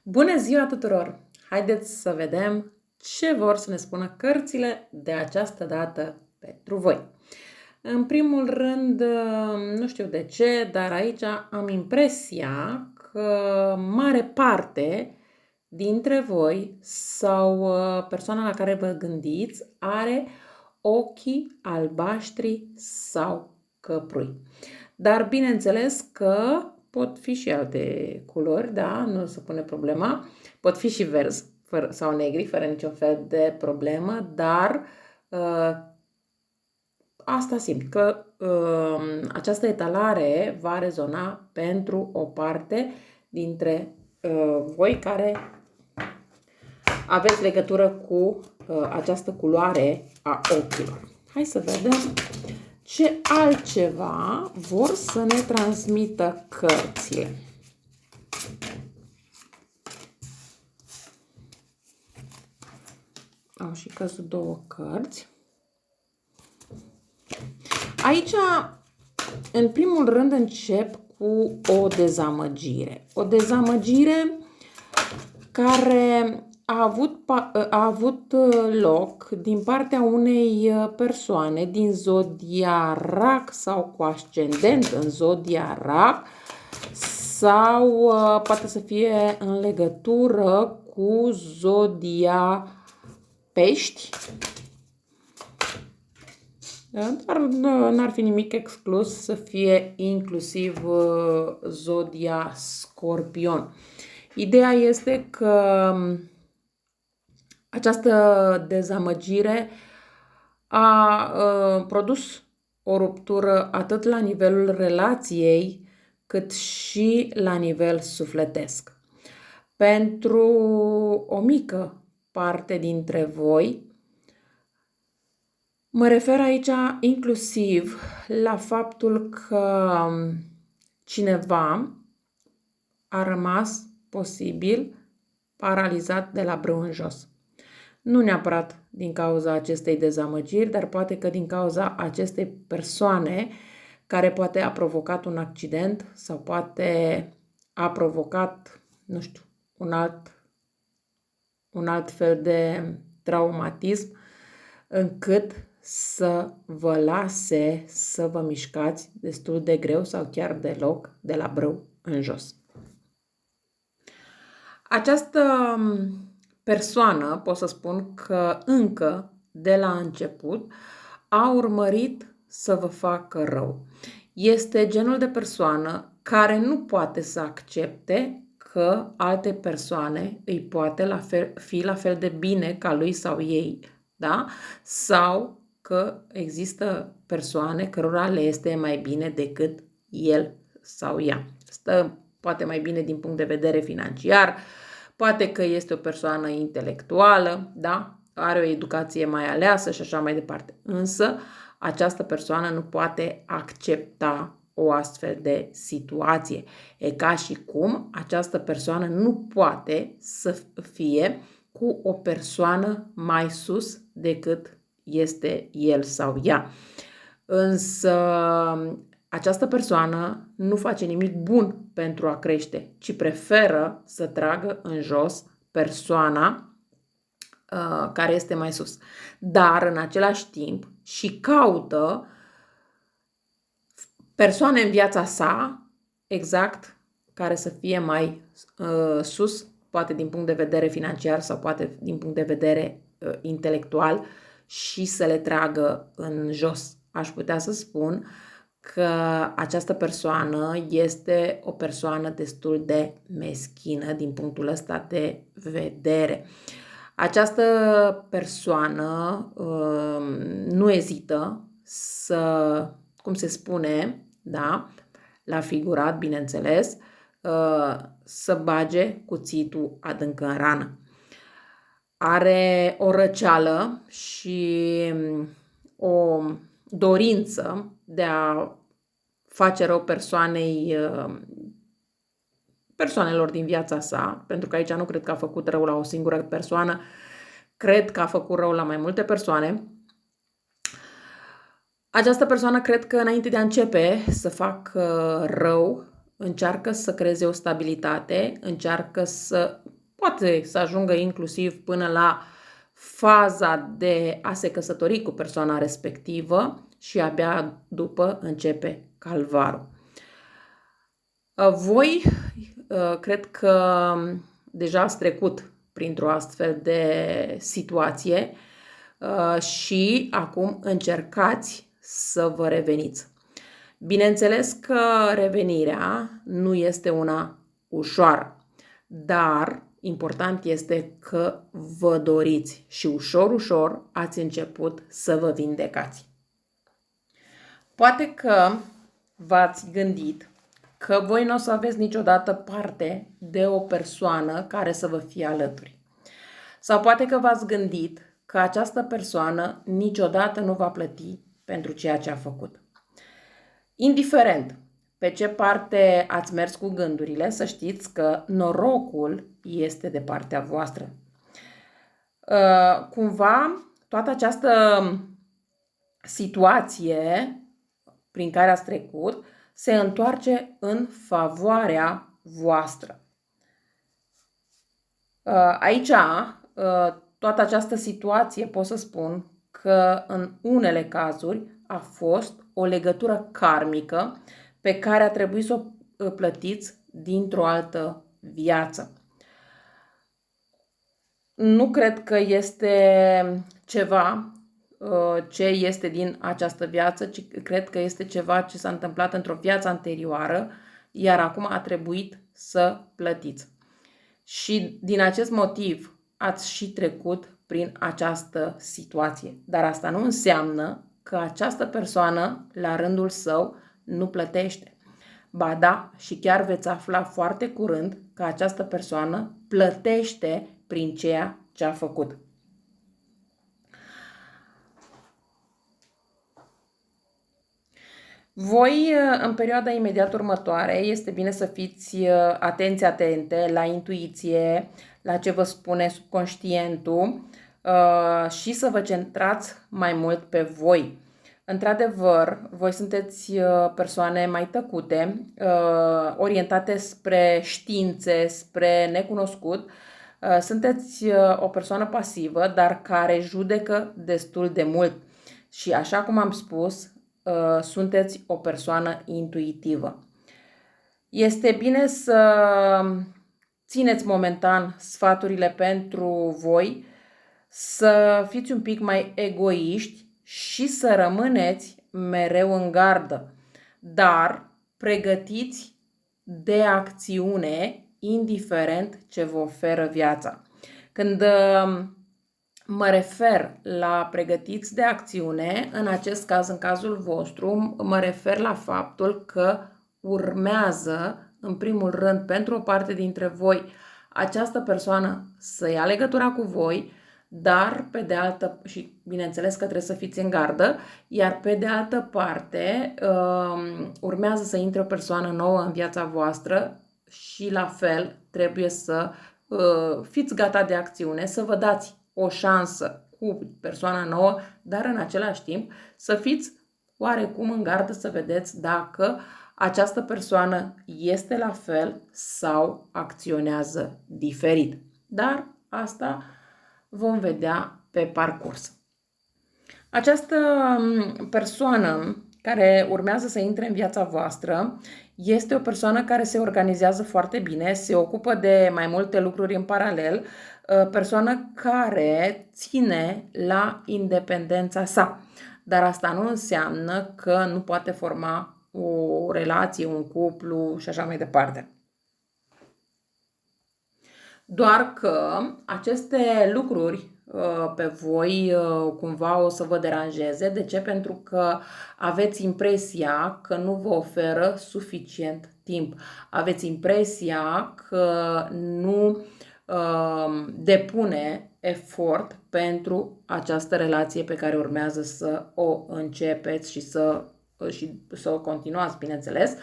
Bună ziua tuturor! Haideți să vedem ce vor să ne spună cărțile de această dată pentru voi. În primul rând, nu știu de ce, dar aici am impresia că mare parte dintre voi sau persoana la care vă gândiți are ochii albaștri sau căprui. Dar bineînțeles că pot fi și alte culori, da, nu se pune problema. Pot fi și verzi sau negri, fără niciun fel de problemă, dar asta simt că această etalare va rezona pentru o parte dintre voi care aveți legătură cu această culoare a ochilor. Hai să vedem ce altceva vor să ne transmită cărțile. Au și căzut două cărți. Aici, în primul rând, încep cu o dezamăgire. O dezamăgire care a avut loc din partea unei persoane din zodia Rac sau cu ascendent în zodia Rac sau poate să fie în legătură cu zodia Pești. Dar n-ar fi nimic exclus să fie inclusiv zodia Scorpion. Ideea este că această dezamăgire a produs o ruptură atât la nivelul relației, cât și la nivel sufletesc. Pentru o mică parte dintre voi, mă refer aici inclusiv la faptul că cineva a rămas posibil paralizat de la brâu în jos. Nu neapărat din cauza acestei dezamăgiri, dar poate că din cauza acestei persoane care poate a provocat un accident sau poate a provocat, nu știu, un alt fel de traumatism încât să vă lase să vă mișcați destul de greu sau chiar deloc de la brâu în jos. Această persoană, pot să spun că încă de la început a urmărit să vă facă rău. Este genul de persoană care nu poate să accepte că alte persoane îi poate fi la fel de bine ca lui sau ei, da? Sau că există persoane cărora le este mai bine decât el sau ea. Stă poate mai bine din punct de vedere financiar, poate că este o persoană intelectuală, da? Are o educație mai aleasă și așa mai departe. Însă, această persoană nu poate accepta o astfel de situație. E ca și cum această persoană nu poate să fie cu o persoană mai sus decât este el sau ea. Însă această persoană nu face nimic bun pentru a crește, ci preferă să tragă în jos persoana care este mai sus. Dar în același timp și caută persoane în viața sa exact care să fie mai sus, poate din punct de vedere financiar sau poate din punct de vedere intelectual și să le tragă în jos. Aș putea să spun că această persoană este o persoană destul de meschină din punctul ăsta de vedere. Această persoană nu ezită să, cum se spune, da, la figurat, bineînțeles, să bage cuțitul adânc în rană. Are o răceală și o dorință de a face rău persoanelor din viața sa, pentru că aici nu cred că a făcut rău la o singură persoană, cred că a făcut rău la mai multe persoane. Această persoană cred că înainte de a începe să facă rău, încearcă să creeze o stabilitate, încearcă să poate să ajungă inclusiv până la faza de a se căsători cu persoana respectivă și abia după începe calvarul. Voi cred că deja ați trecut printr-o astfel de situație și acum încercați să vă reveniți. Bineînțeles că revenirea nu este una ușoară, dar important este că vă doriți și ușor ați început să vă vindecați. Poate că v-ați gândit că voi nu o să aveți niciodată parte de o persoană care să vă fie alături. Sau poate că v-ați gândit că această persoană niciodată nu va plăti pentru ceea ce a făcut. Indiferent pe ce parte ați mers cu gândurile, să știți că norocul este de partea voastră. Cumva, toată această situație prin care ați trecut se întoarce în favoarea voastră. Aici, toată această situație, pot să spun că în unele cazuri a fost o legătură karmică pe care a trebuit să o plătiți dintr-o altă viață. Nu cred că este ceva ce este din această viață, ci cred că este ceva ce s-a întâmplat într-o viață anterioară, iar acum a trebuit să plătiți. Și din acest motiv ați și trecut prin această situație. Dar asta nu înseamnă că această persoană, la rândul său, nu plătește. Ba da, și chiar veți afla foarte curând că această persoană plătește prin ceea ce a făcut. Voi, în perioada imediat următoare, este bine să fiți atente la intuiție, la ce vă spune subconștientul și să vă centrați mai mult pe voi. Într-adevăr, voi sunteți persoane mai tăcute, orientate spre științe, spre necunoscut. Sunteți o persoană pasivă, dar care judecă destul de mult. Și așa cum am spus, sunteți o persoană intuitivă. Este bine să țineți momentan sfaturile pentru voi, să fiți un pic mai egoiști și să rămâneți mereu în gardă, dar pregătiți de acțiune, indiferent ce vă oferă viața. Când mă refer la pregătiți de acțiune, în acest caz, în cazul vostru, mă refer la faptul că urmează, în primul rând, pentru o parte dintre voi, această persoană să ia legătura cu voi, dar pe de altă, și bineînțeles că trebuie să fiți în gardă, iar pe de altă parte urmează să intre o persoană nouă în viața voastră și la fel trebuie să fiți gata de acțiune, să vă dați o șansă cu persoana nouă, dar în același timp să fiți oarecum în gardă să vedeți dacă această persoană este la fel sau acționează diferit. Dar asta vom vedea pe parcurs. Această persoană care urmează să intre în viața voastră este o persoană care se organizează foarte bine, se ocupă de mai multe lucruri în paralel, persoană care ține la independența sa. Dar asta nu înseamnă că nu poate forma o relație, un cuplu și așa mai departe. Doar că aceste lucruri pe voi cumva o să vă deranjeze. De ce? Pentru că aveți impresia că nu vă oferă suficient timp. Aveți impresia că nu depune efort pentru această relație pe care urmează să o începeți și să o continuați, bineînțeles.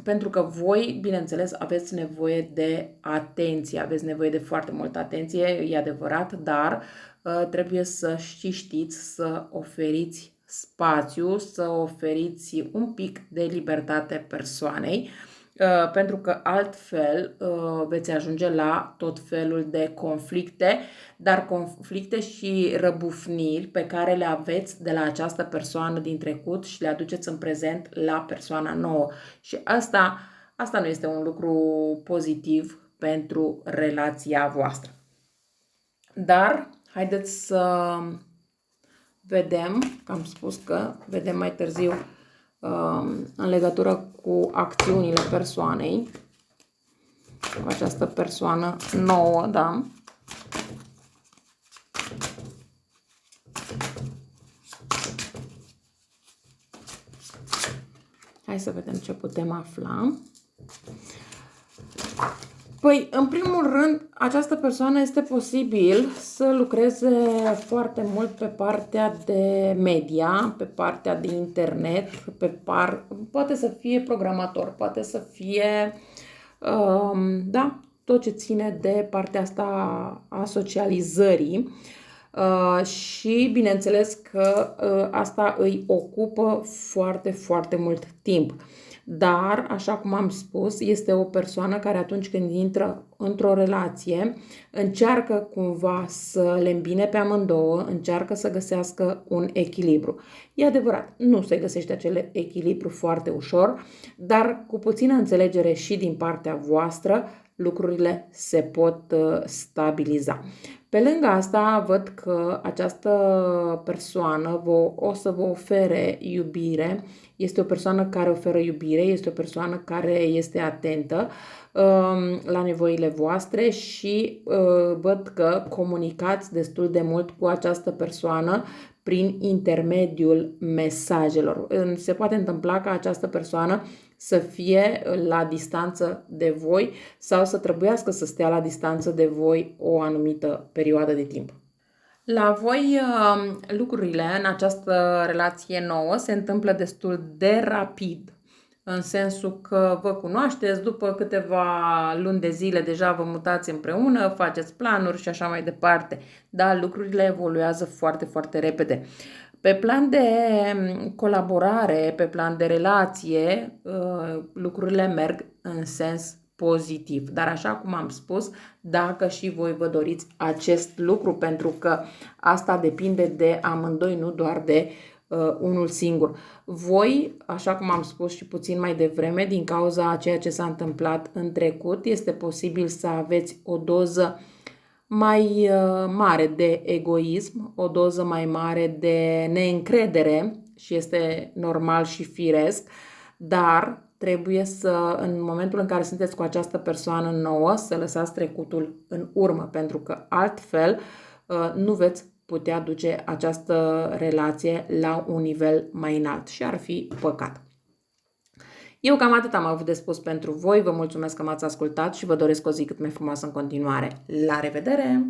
Pentru că voi, bineînțeles, aveți nevoie de atenție, aveți nevoie de foarte multă atenție, e adevărat, dar trebuie să știți să oferiți spațiu, să oferiți un pic de libertate persoanei pentru că altfel veți ajunge la tot felul de conflicte, dar conflicte și răbufniri pe care le aveți de la această persoană din trecut și le aduceți în prezent la persoana nouă. Și asta nu este un lucru pozitiv pentru relația voastră. Dar haideți să vedem, că am spus că vedem mai târziu în legătură cu acțiunile persoanei, cu această persoană nouă, da? Hai să vedem ce putem afla. Păi, în primul rând, această persoană este posibil să lucreze foarte mult pe partea de media, pe partea de internet, poate să fie programator, poate să fie, da, tot ce ține de partea asta a socializării. Și bineînțeles că asta îi ocupă foarte, foarte mult timp. Dar, așa cum am spus, este o persoană care atunci când intră într-o relație, încearcă cumva să le îmbine pe amândouă, încearcă să găsească un echilibru. E adevărat, nu se găsește acel echilibru foarte ușor, dar cu puțină înțelegere și din partea voastră, lucrurile se pot stabiliza. Pe lângă asta, văd că această persoană o să vă ofere iubire. Este o persoană care oferă iubire, este o persoană care este atentă la nevoile voastre și văd că comunicați destul de mult cu această persoană prin intermediul mesajelor. Se poate întâmpla ca această persoană să fie la distanță de voi sau să trebuiască să stea la distanță de voi o anumită perioadă de timp. La voi lucrurile în această relație nouă se întâmplă destul de rapid, în sensul că vă cunoașteți, după câteva luni de zile deja vă mutați împreună, faceți planuri și așa mai departe, dar lucrurile evoluează foarte, foarte repede. Pe plan de colaborare, pe plan de relație, lucrurile merg în sens pozitiv. Dar așa cum am spus, dacă și voi vă doriți acest lucru, pentru că asta depinde de amândoi, nu doar de unul singur. Voi, așa cum am spus și puțin mai devreme, din cauza a ceea ce s-a întâmplat în trecut, este posibil să aveți o doză mai mare de egoism, o doză mai mare de neîncredere și este normal și firesc, dar trebuie să, în momentul în care sunteți cu această persoană nouă, să lăsați trecutul în urmă, pentru că altfel nu veți putea duce această relație la un nivel mai înalt și ar fi păcat. Eu cam atât am avut de spus pentru voi, vă mulțumesc că m-ați ascultat și vă doresc o zi cât mai frumoasă în continuare. La revedere!